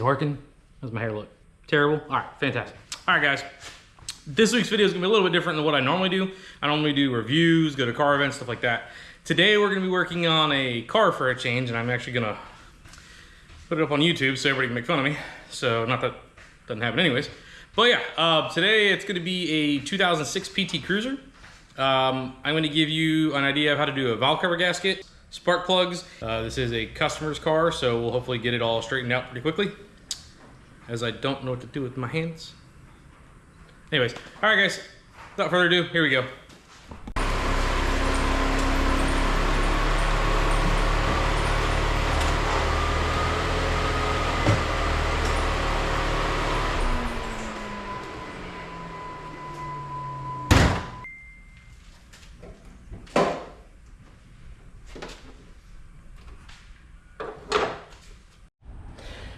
it working? How's my hair look? Terrible? All right, fantastic. All right, guys. This week's video is gonna be a little bit different than what I normally do. I normally do reviews, go to car events, stuff like that. Today, we're gonna be working on a car for a change, and I'm actually gonna put it up on YouTube so everybody can make fun of me. So, not that doesn't happen anyways. But yeah, today it's gonna be a 2006 PT Cruiser. I'm gonna give you an idea of how to do a valve cover gasket, spark plugs. This is a customer's car, so we'll hopefully get it all straightened out pretty quickly, as I don't know what to do with my hands. Anyways, all right guys, without further ado, here we go.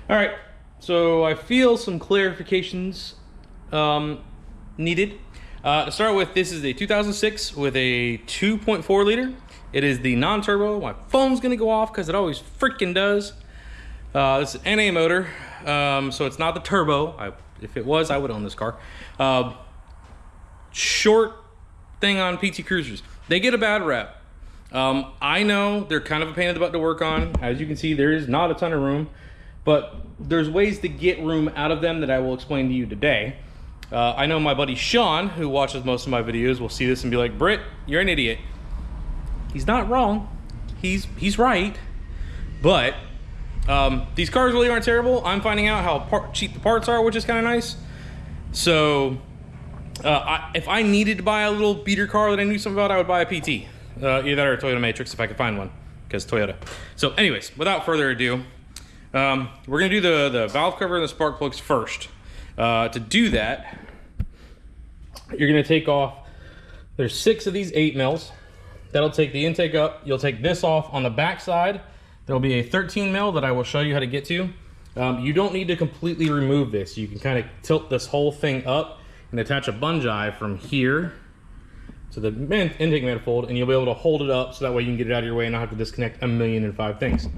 All right, so I feel some clarifications needed. To start with, this is a 2006 with a 2.4 liter. It is the non-turbo. My phone's gonna go off because it always freaking does. This is an NA motor, so it's not the turbo. If it was, I would own this car. Short thing on PT Cruisers. They get a bad rep. I know they're kind of a pain in the butt to work on. As you can see, there is not a ton of room. But there's ways to get room out of them that I will explain to you today. I know my buddy Sean, who watches most of my videos, will see this and be like, Britt, you're an idiot. He's not wrong. He's right. But these cars really aren't terrible. I'm finding out how cheap the parts are, which is kind of nice. So if I needed to buy a little beater car that I knew something about, I would buy a PT. Either that or a Toyota Matrix if I could find one, because Toyota. So anyways, without further ado, we're gonna do the valve cover and the spark plugs first. To do that, you're gonna take off, there's 6 of these 8 mils. That'll take the intake up. You'll take this off on the back side. There'll be a 13 mil that I will show you how to get to. You don't need to completely remove this. You can kind of tilt this whole thing up and attach a bungee from here to the intake manifold, and you'll be able to hold it up so that way you can get it out of your way and not have to disconnect 1,000,005 things.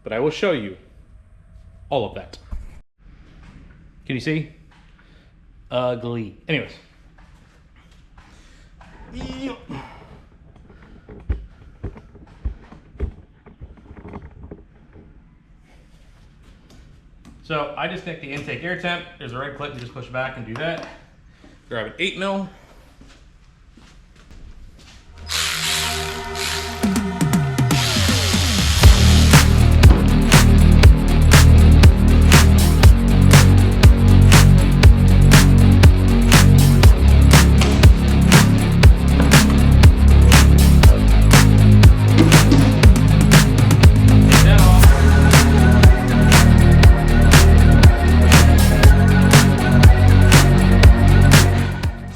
But I will show you all of that. Can you see? Ugly. Anyways. So I disconnect the intake air temp. There's a red clip, you just push back and do that. Grab an 8 mil.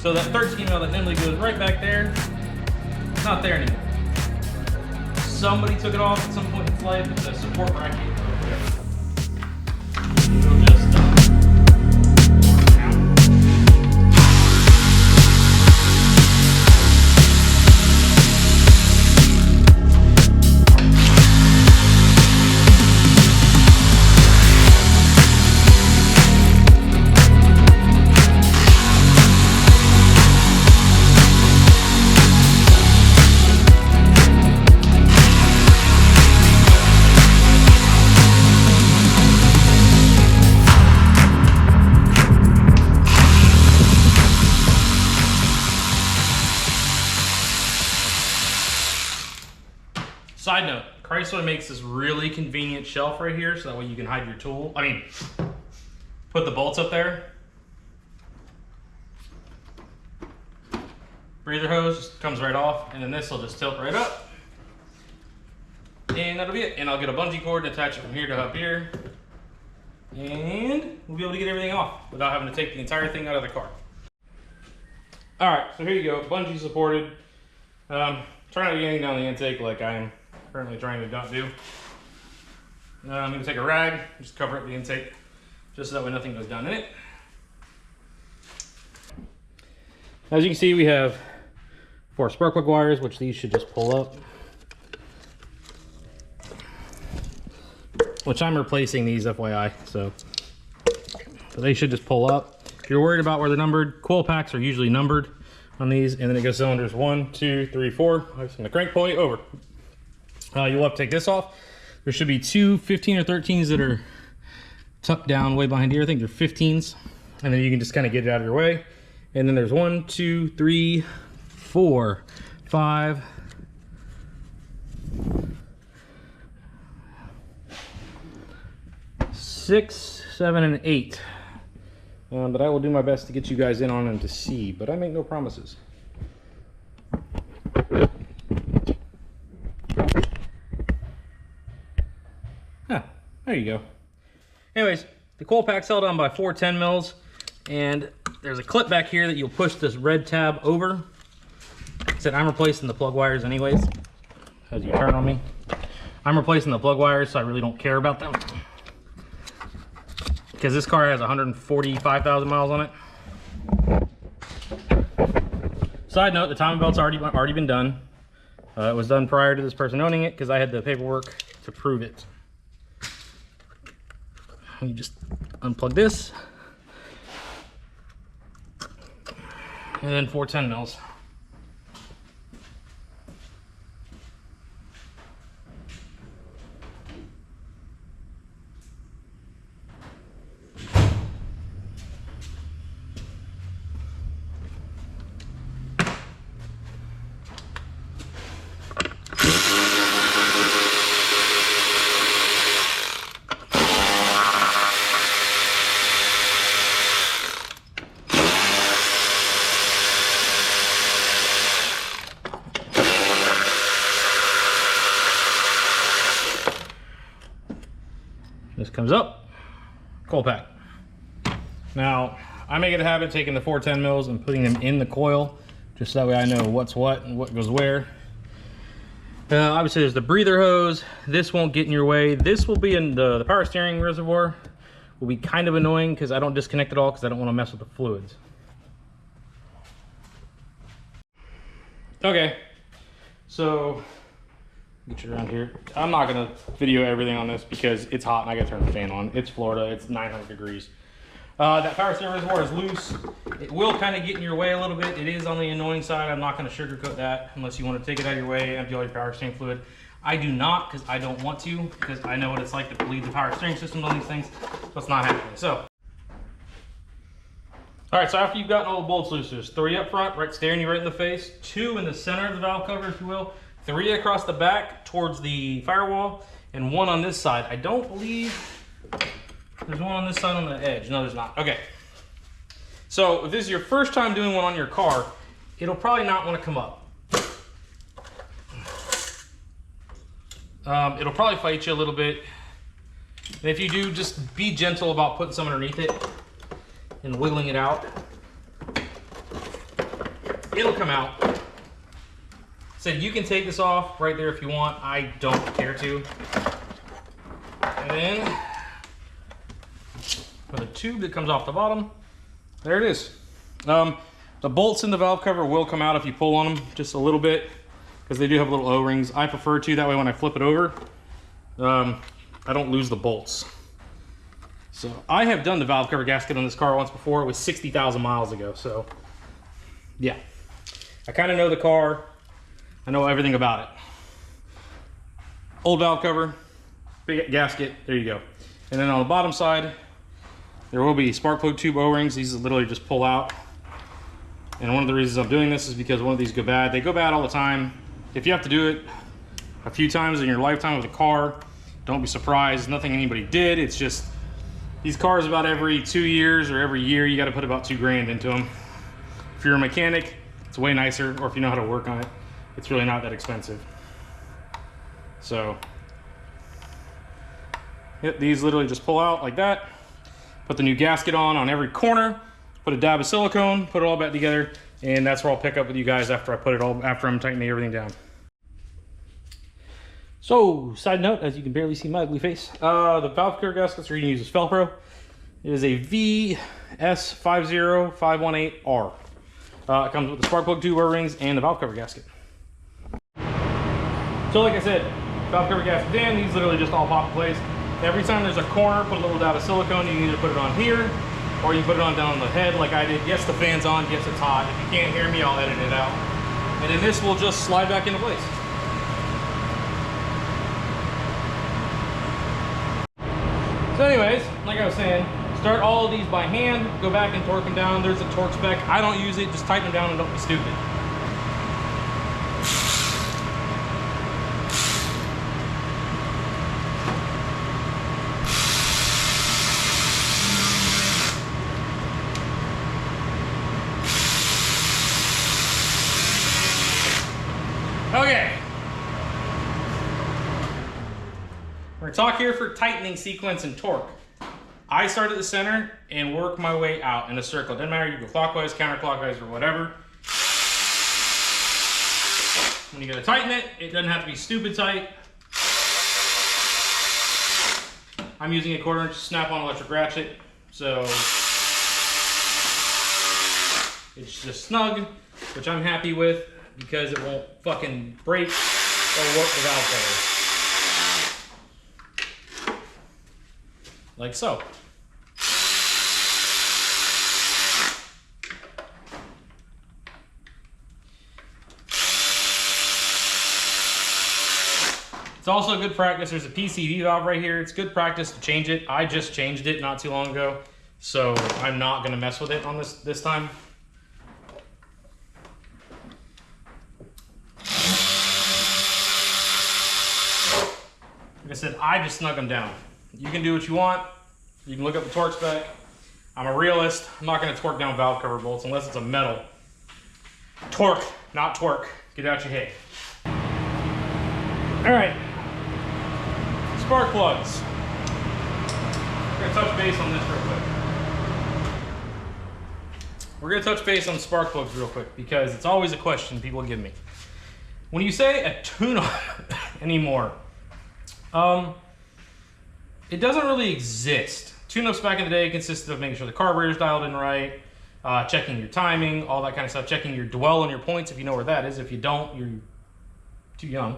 So that 13 mil that normally goes right back there, it's not there anymore. Somebody took it off at some point in its life. It's a support bracket over there. It'll just Side note, Chrysler makes this really convenient shelf right here so that way you can hide your tool. I mean, put the bolts up there. Breather hose just comes right off, and then this will just tilt right up. And that'll be it. And I'll get a bungee cord and attach it from here to up here. And we'll be able to get everything off without having to take the entire thing out of the car. All right, so here you go, bungee supported. Try not to get anything down the intake like I am currently trying to not do. I'm gonna take a rag, just cover up the intake, just so that way nothing goes down in it. As you can see, we have 4 spark plug wires, which these should just pull up. Which I'm replacing these, FYI, so So they should just pull up. If you're worried about where they're numbered, coil packs are usually numbered on these, and then it goes cylinders 1, 2, 3, 4. I'm just gonna crank pulley over. You'll have to take this off. There should be two 15 or 13s that are tucked down way behind here. I think they're 15s. And then you can just kind of get it out of your way. And then there's 1, 2, 3, 4, 5, 6, 7, and 8. But I will do my best to get you guys in on them to see, but I make no promises. Huh, there you go. Anyways, the coil pack's held on by 4 10 mils, and there's a clip back here that you'll push this red tab over. Like I said, I'm replacing the plug wires anyways, as you turn on me. I'm replacing the plug wires, so I really don't care about them, because this car has 145,000 miles on it. Side note, the timing belt's already been done. It was done prior to this person owning it because I had the paperwork to prove it. You just unplug this, and then 4 10 mils. This comes up, coil pack. Now, I make it a habit taking the 4 10 mils and putting them in the coil, just so that way I know what's what and what goes where. Obviously there's the breather hose. This won't get in your way. This will be in the power steering reservoir. Will be kind of annoying because I don't disconnect it all because I don't want to mess with the fluids. Okay, so get you around here. I'm not gonna video everything on this because it's hot and I gotta turn the fan on. It's Florida, it's 900 degrees. That power steering reservoir is loose. It will kind of get in your way a little bit. It is on the annoying side. I'm not gonna sugarcoat that unless you want to take it out of your way, empty all your power steering fluid. I do not, because I don't want to, because I know what it's like to bleed the power steering systems on these things, so it's not happening. So, all right, so after you've gotten all the bolts loose, there's 3 up front, right, staring you right in the face, 2 in the center of the valve cover, if you will, 3 across the back towards the firewall, and 1 on this side. I don't believe there's 1 on this side on the edge. No, there's not. Okay. So if this is your first time doing one on your car, it'll probably not want to come up. It'll probably fight you a little bit. And if you do, just be gentle about putting some underneath it and wiggling it out. It'll come out. So you can take this off right there if you want. I don't care to. And then for the tube that comes off the bottom, there it is. The bolts in the valve cover will come out if you pull on them just a little bit, because they do have little O-rings. I prefer to, that way when I flip it over, I don't lose the bolts. So I have done the valve cover gasket on this car once before. It was 60,000 miles ago, so yeah. I kind of know the car. I know everything about it. Old valve cover, big gasket, there you go. And then on the bottom side, there will be spark plug tube O-rings. These literally just pull out. And one of the reasons I'm doing this is because one of these go bad. They go bad all the time. If you have to do it a few times in your lifetime with a car, don't be surprised. Nothing anybody did. It's just these cars about every 2 years or every year, you got to put about $2 grand into them. If you're a mechanic, it's way nicer, or if you know how to work on it, it's really not that expensive. So, yep, these literally just pull out like that. Put the new gasket on every corner, put a dab of silicone, put it all back together, and that's where I'll pick up with you guys after I put it all, after I'm tightening everything down. So, side note, as you can barely see my ugly face, the valve cover gaskets we're going to use is Felpro. It is a VS50518R. It comes with the spark plug tube O-rings and the valve cover gasket. So like I said, valve cover gasket in, these literally just all pop in place. Every time there's a corner, put a little dab of silicone. You can either put it on here, or you can put it on down on the head like I did. Yes, the fan's on, yes, it's hot. If you can't hear me, I'll edit it out. And then this will just slide back into place. So anyways, like I was saying, start all of these by hand, go back and torque them down. There's a torque spec. I don't use it, just tighten them down and don't be stupid. Okay. We're gonna talk here for tightening sequence and torque. I start at the center and work my way out in a circle. Doesn't matter, you go clockwise, counterclockwise, or whatever. When you're gonna tighten it, it doesn't have to be stupid tight. I'm using a 1/4 inch snap-on electric ratchet, so it's just snug, which I'm happy with because it won't fucking break or warp the valve cover. Like so. It's also good practice. There's a PCV valve right here. It's good practice to change it. I just changed it not too long ago, so I'm not gonna mess with it on this time. Like I said, I just snug them down. You can do what you want. You can look up the torque spec. I'm a realist. I'm not going to torque down valve cover bolts unless it's a metal. Torque, not twerk. Get out your head. All right. Spark plugs. We're going to touch base on this real quick. We're going to touch base on spark plugs real quick because it's always a question people give me. When you say a tune-up anymore, it doesn't really exist. Tune-ups back in the day consisted of making sure the carburetor's dialed in right, checking your timing, all that kind of stuff, checking your dwell on your points if you know where that is. If you don't, you're too young.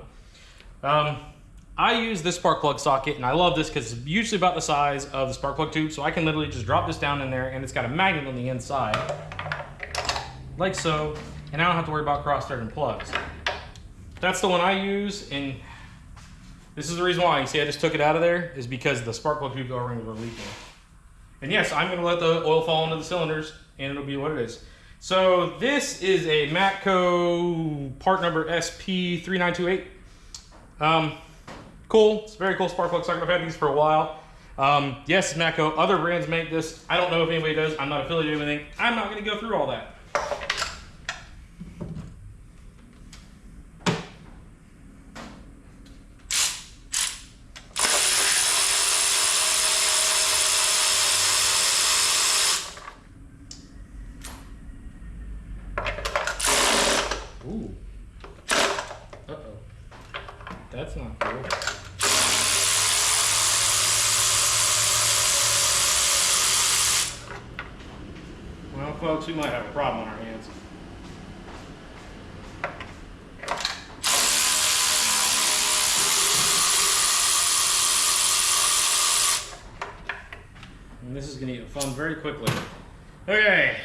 I use this spark plug socket, and I love this because it's usually about the size of the spark plug tube, so I can literally just drop this down in there, and it's got a magnet on the inside, like so, and I don't have to worry about cross-threading plugs. That's the one I use, and this is the reason why. You see I just took it out of there, is because the spark plug tube O-rings were leaking. And yes, I'm gonna let the oil fall into the cylinders and it'll be what it is. So this is a Matco part number SP3928. Cool, it's a very cool spark plug socket. I've had these for a while. Yes, Matco, other brands make this. I don't know if anybody does. I'm not affiliated with anything. I'm not gonna go through all that. Ooh. Uh-oh. That's not cool. Well, folks, we might have a problem on our hands. And this is going to get fun very quickly. Okay.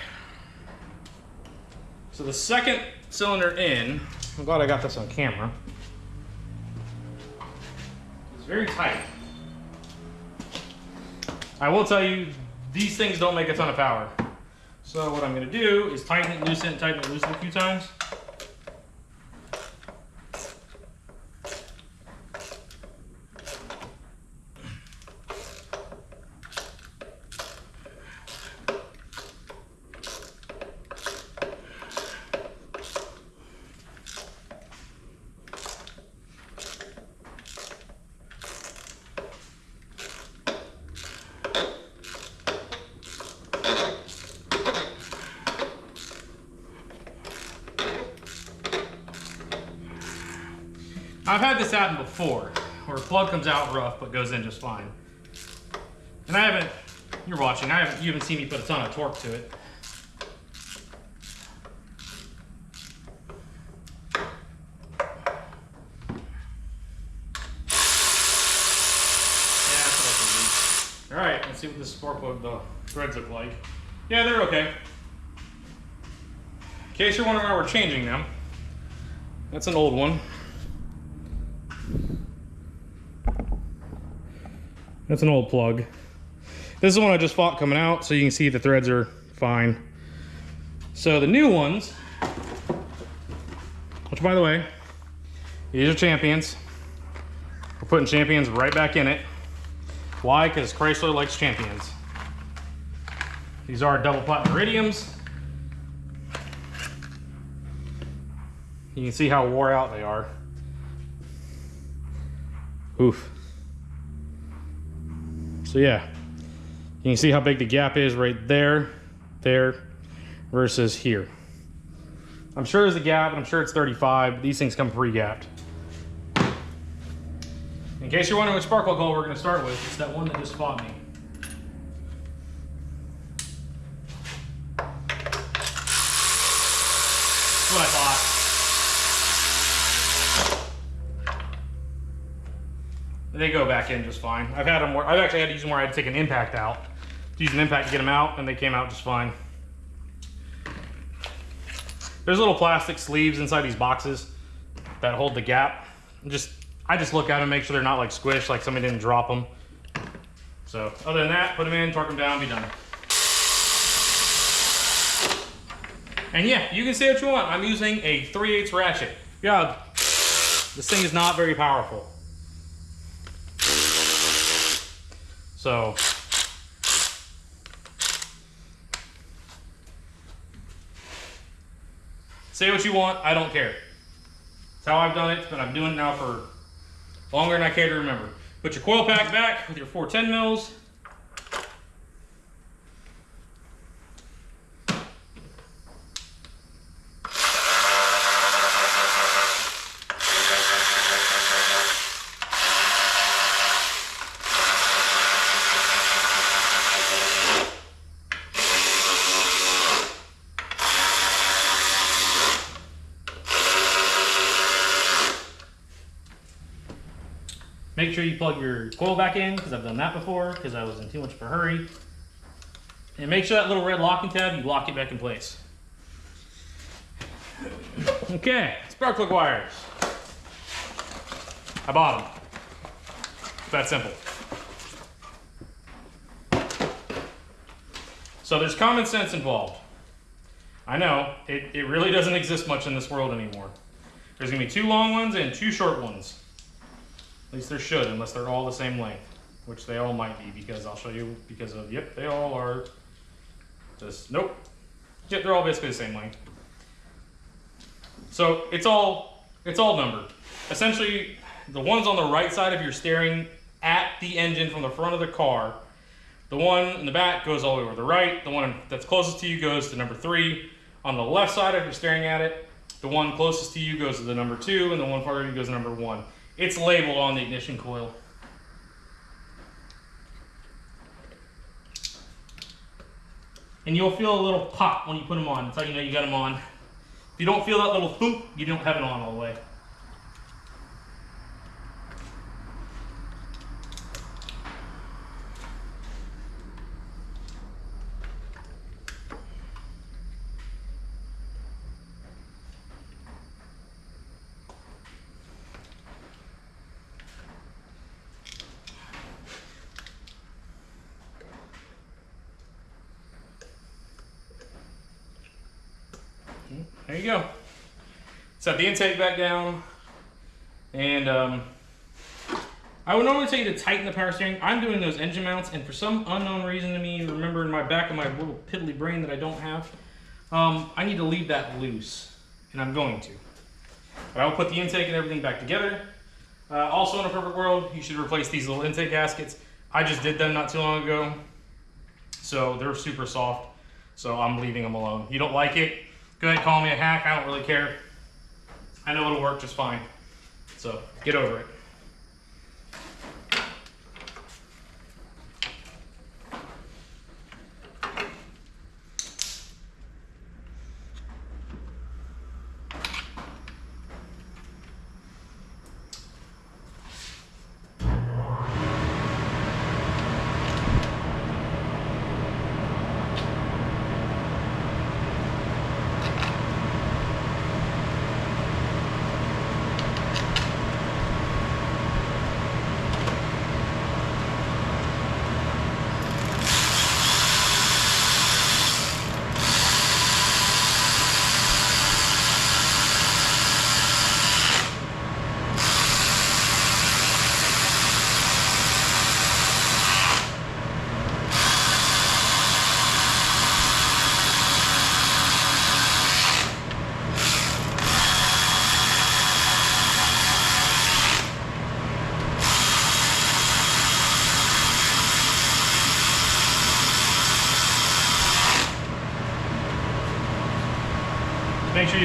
So the second cylinder in, I'm glad I got this on camera. It's very tight. I will tell you, these things don't make a ton of power. So what I'm gonna do is tighten it, loosen it, tighten it, loosen it a few times. I've had this happen before, where a plug comes out rough but goes in just fine. And I haven't, you're watching, you haven't seen me put a ton of torque to it. Yeah, that's what I can do. All right. Let's see what this spark plug, the threads look like. Yeah, they're okay. In case you're wondering why we're changing them, that's an old one. That's an old plug. This is the one I just fought coming out, so you can see the threads are fine. So the new ones, which by the way, these are Champions. We're putting Champions right back in it. Why? Because Chrysler likes Champions. These are double platinum iridiums. You can see how wore out they are. Oof. So yeah, you can see how big the gap is right there, versus here. I'm sure there's a gap, and I'm sure it's 35, but these things come pre-gapped. In case you're wondering which spark plug hole we're going to start with, it's that one that just fought me. That's what I thought. They go back in just fine. I've actually had to use them where I had to take an impact out. To use an impact to get them out, and they came out just fine. There's little plastic sleeves inside these boxes that hold the gap. I just look at them and make sure they're not like squished, like somebody didn't drop them. So other than that, put them in, torque them down, be done. And yeah, you can say what you want. I'm using a 3/8 ratchet. Yeah, this thing is not very powerful. So say what you want, I don't care. It's how I've done it, but I'm doing it now for longer than I care to remember. Put your coil pack back with your 410 mils. Make sure you plug your coil back in, because I've done that before, because I was in too much of a hurry. And make sure that little red locking tab, you lock it back in place. Okay, spark plug wires. I bought them. It's that simple. So there's common sense involved. I know, it really doesn't exist much in this world anymore. There's gonna be 2 long ones and 2 short ones. At least there should, unless they're all the same length, which they all might be, because I'll show you, because of, yep, they all are just, nope. Yep, they're all basically the same length. So it's all numbered. Essentially, the ones on the right side of your steering at the engine from the front of the car, the one in the back goes all the way over the right, the one that's closest to you goes to number 3. On the left side, if you're staring at it, the one closest to you goes to the number 2, and the one farther to you goes to number 1. It's labeled on the ignition coil. And you'll feel a little pop when you put them on. That's how you know you got them on. If you don't feel that little thump, you don't have it on all the way. There you go. Set the intake back down, and I would normally tell you to tighten the power steering. I'm doing those engine mounts, and for some unknown reason to me, remember in my back of my little piddly brain that I don't have, I need to leave that loose, and I'm going to. But I will put the intake and everything back together. Also, in a perfect world, you should replace these little intake gaskets. I just did them not too long ago, so they're super soft, so I'm leaving them alone. You don't like it? Go ahead and call me a hack, I don't really care. I know it'll work just fine. So, get over it.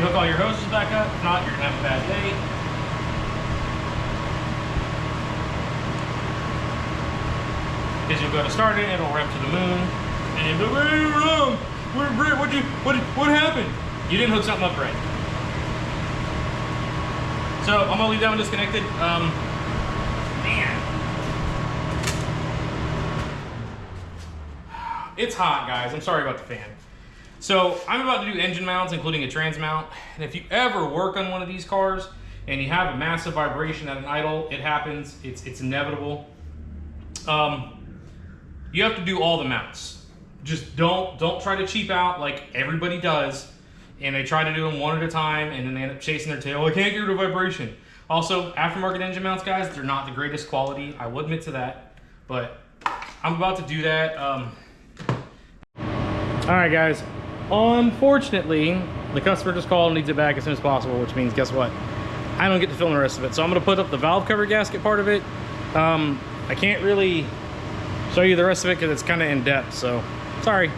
Rehook all your hoses back up. If not, you're gonna have a bad day. Because you'll go to start it, it'll rev to the moon, and you'll be like, "What are you wrong? What happened?" You didn't hook something up right. So I'm gonna leave that one disconnected. Man, it's hot, guys. I'm sorry about the fan. So I'm about to do engine mounts, including a trans mount. And if you ever work on one of these cars and you have a massive vibration at an idle, it happens. It's inevitable. You have to do all the mounts. Just don't try to cheap out like everybody does. And they try to do them one at a time, and then they end up chasing their tail. I can't get rid of vibration. Also, aftermarket engine mounts, guys, they're not the greatest quality. I will admit to that, but I'm about to do that. All right, guys. Unfortunately, the customer just called and needs it back as soon as possible, which means, guess what? I don't get to film the rest of it. So I'm gonna put up the valve cover gasket part of it. I can't really show you the rest of it because it's kind of in depth, so sorry.